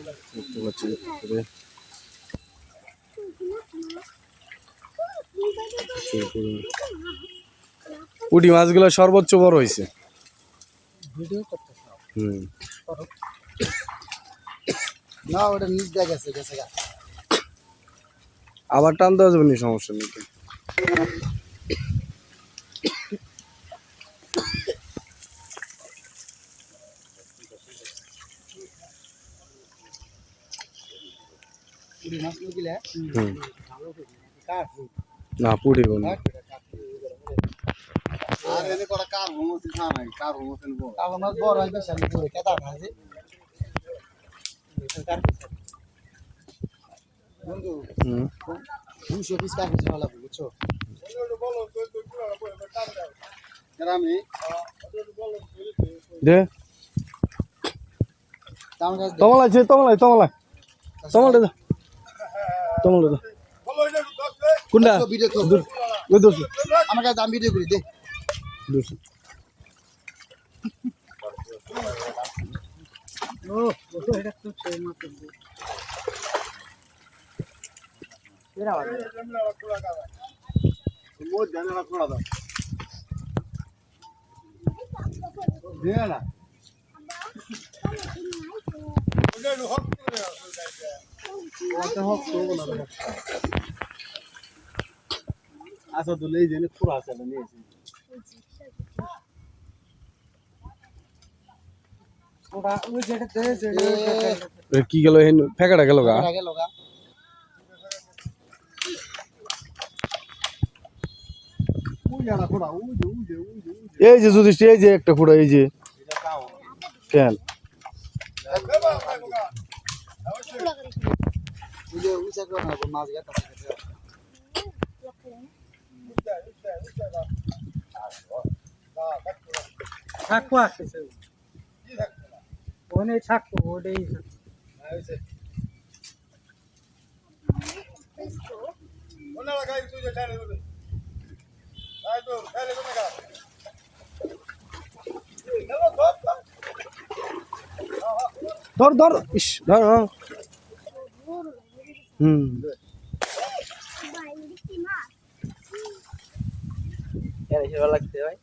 দেখতে পাচ্ছি পুকুরে পুঁটি মাছগুলো সর্বোচ্চ বড় হয়েছে। না ওটা নিচ দিয়ে গেছে গেছে গা আবার টান দেওয়া যাবে না, সমস্যা নেই। না পুঁটি কোনো আর এনে করা কার হোমসি খা নাই কার হোমসি বড় কালো মাছ বড় হইছে সামনে পুরো কেদা খাইছে বন্ধু 200 পিস কার কিছু হলা বুঝছো গ্রামে দে তোমালাই কোনটা ভিডিও তো আমার কাছে দাম ভিডিও করি দে ও এটা তো সেই মাছ এরা মো জানা কোড়া দাও দে না আচ্ছা তো নেই জেনে পুরো আছে নিয়েছি ওটা ওই যেটা দেছে কি গেল ফেকাটা গেল গা এই যে যদি এই যে একটা ফুটা এই যে কেন মাছ গেছে থাকবো আসছে ওনে থাকবো ওটাই ওনা লাগাই তুই যে ঠানে বলে আই তো খাইলে কোন গা ধর ইস ধর লাগতে ভাই